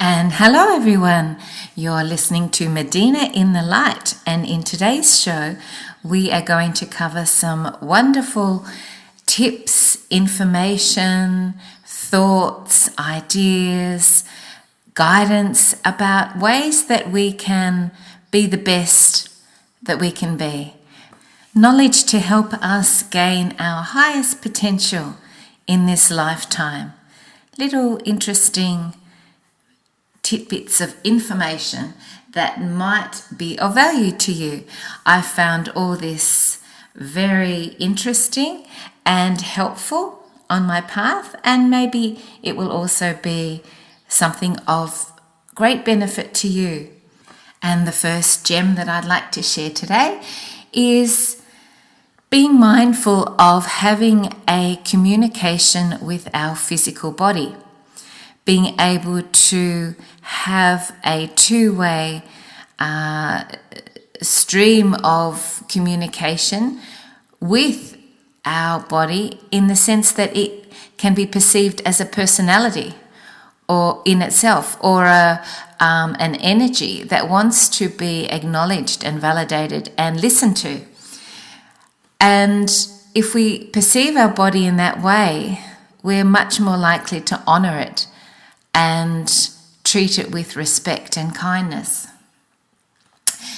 And hello everyone, you're listening to Medyhne in the Light, and in today's show we are going to cover some wonderful tips, information, thoughts, ideas, guidance about ways that we can be the best that we can be. Knowledge to help us gain our highest potential in this lifetime. Little interesting tidbits of information that might be of value to you. I found all this very interesting and helpful on my path, and maybe it will also be something of great benefit to you. And the first gem that I'd like to share today is being mindful of having a communication with our physical body. Being able to have a two-way stream of communication with our body, in the sense that it can be perceived as a personality or in itself, or an energy that wants to be acknowledged and validated and listened to. And if we perceive our body in that way, we're much more likely to honor it and treat it with respect and kindness.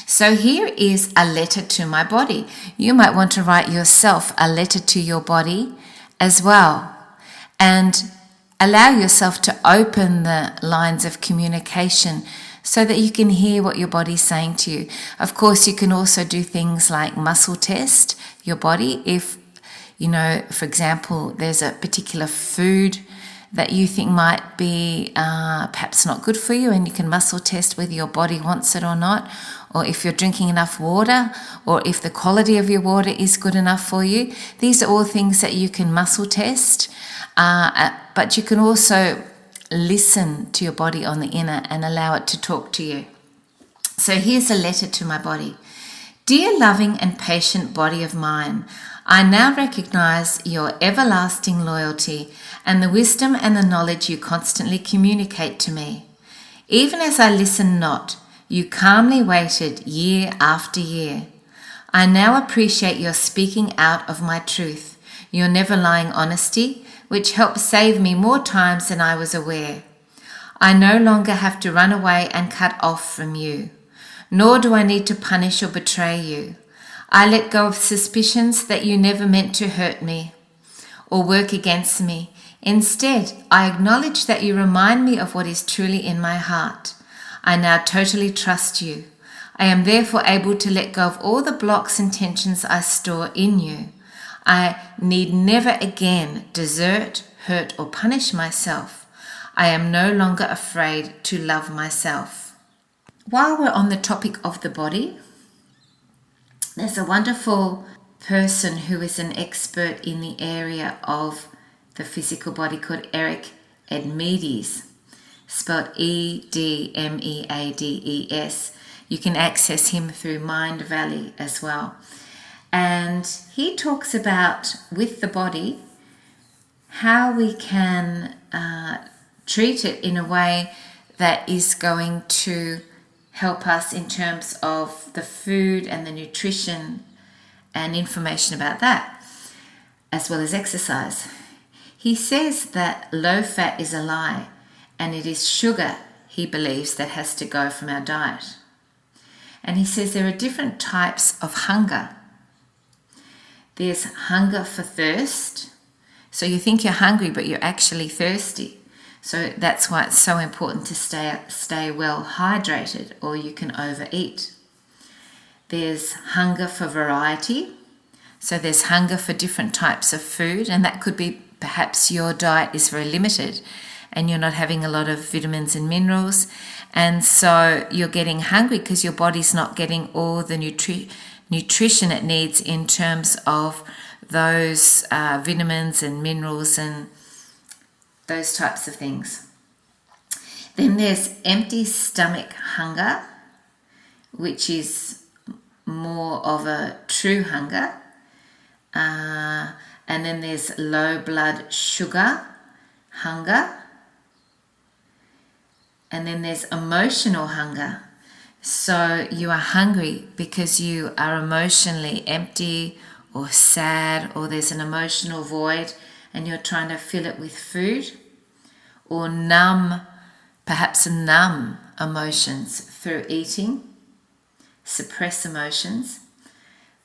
So here is a letter to my body. You might want to write yourself a letter to your body as well, and allow yourself to open the lines of communication so that you can hear what your body's saying to you. Of course, you can also do things like muscle test your body. If, for example, there's a particular food that you think might be perhaps not good for you, and you can muscle test whether your body wants it or not, or if you're drinking enough water, or if the quality of your water is good enough for you. These are all things that you can muscle test, but you can also listen to your body on the inner and allow it to talk to you. So here's a letter to my body. Dear loving and patient body of mine, I now recognize your everlasting loyalty and the wisdom and the knowledge you constantly communicate to me. Even as I listen not, you calmly waited year after year. I now appreciate your speaking out of my truth, your never-lying honesty, which helped save me more times than I was aware. I no longer have to run away and cut off from you, nor do I need to punish or betray you. I let go of suspicions that you never meant to hurt me or work against me. Instead, I acknowledge that you remind me of what is truly in my heart. I now totally trust you. I am therefore able to let go of all the blocks and tensions I store in you. I need never again desert, hurt, or punish myself. I am no longer afraid to love myself. While we're on the topic of the body, there's a wonderful person who is an expert in the area of the physical body called Eric Edmeades, spelled Edmeades. You can access him through Mind Valley as well. And he talks about, with the body, how we can treat it in a way that is going to help us in terms of the food and the nutrition and information about that, as well as exercise. He says that low fat is a lie, and it is sugar, he believes, that has to go from our diet. And he says there are different types of hunger. There's hunger for thirst. So you think you're hungry, but you're actually thirsty. So that's why it's so important to stay well hydrated, or you can overeat. There's hunger for variety. So there's hunger for different types of food, and that could be perhaps your diet is very limited and you're not having a lot of vitamins and minerals, and so you're getting hungry because your body's not getting all the nutrition it needs in terms of those vitamins and minerals and those types of things. Then there's empty stomach hunger, which is more of a true hunger. And then there's low blood sugar hunger. And then there's emotional hunger. So you are hungry because you are emotionally empty or sad, or there's an emotional void and you're trying to fill it with food, or perhaps numb emotions through eating, suppress emotions,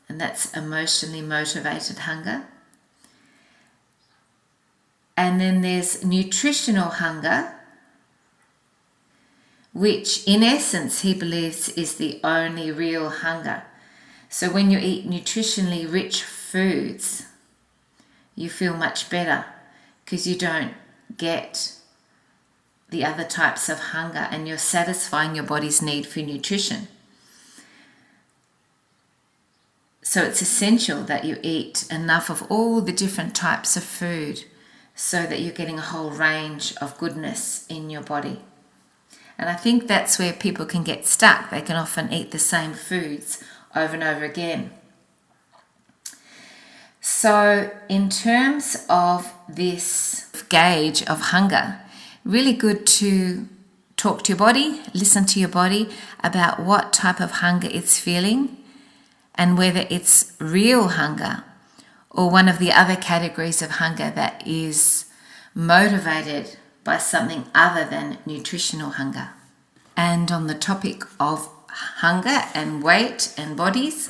and that's emotionally motivated hunger. And then there's nutritional hunger, which in essence he believes is the only real hunger. So when you eat nutritionally rich foods, you feel much better because you don't get the other types of hunger and you're satisfying your body's need for nutrition. So it's essential that you eat enough of all the different types of food so that you're getting a whole range of goodness in your body. And I think that's where people can get stuck. They can often eat the same foods over and over again. So in terms of this gauge of hunger, really good to talk to your body, listen to your body about what type of hunger it's feeling and whether it's real hunger or one of the other categories of hunger that is motivated by something other than nutritional hunger. And on the topic of hunger and weight and bodies,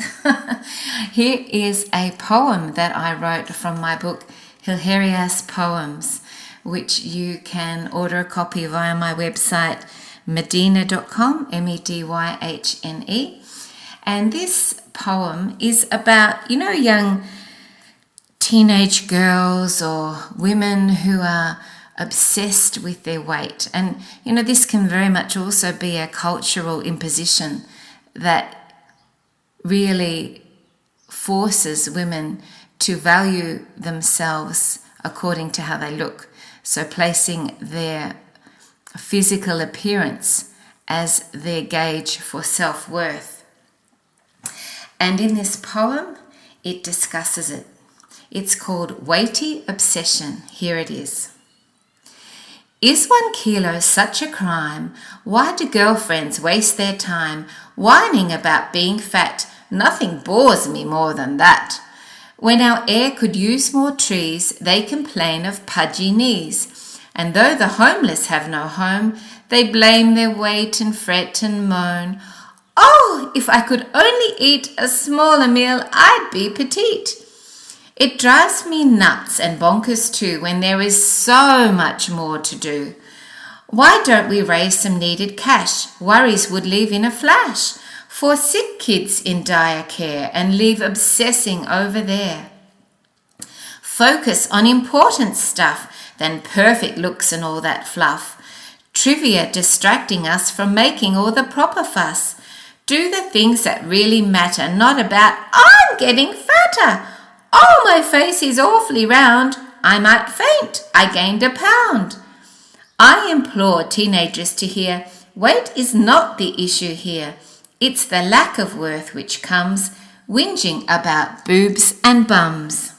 here is a poem that I wrote from my book Hilarious Poems, which you can order a copy via my website medyhne.com, Medyhne. And this poem is about, young teenage girls or women who are obsessed with their weight. And, this can very much also be a cultural imposition that really forces women to value themselves according to how they look. So placing their physical appearance as their gauge for self-worth. And in this poem, it discusses it. It's called Weighty Obsession. Here it is. Is 1 kilo such a crime? Why do girlfriends waste their time whining about being fat? Nothing bores me more than that. When our air could use more trees, they complain of pudgy knees. And though the homeless have no home, they blame their weight and fret and moan. Oh, if I could only eat a smaller meal, I'd be petite. It drives me nuts and bonkers too when there is so much more to do. Why don't we raise some needed cash? Worries would leave in a flash. For sick kids in dire care and leave obsessing over there. Focus on important stuff than perfect looks and all that fluff. Trivia distracting us from making all the proper fuss. Do the things that really matter, not about, I'm getting fatter. Oh, my face is awfully round. I might faint. I gained a pound. I implore teenagers to hear, weight is not the issue here. It's the lack of worth which comes whinging about boobs and bums.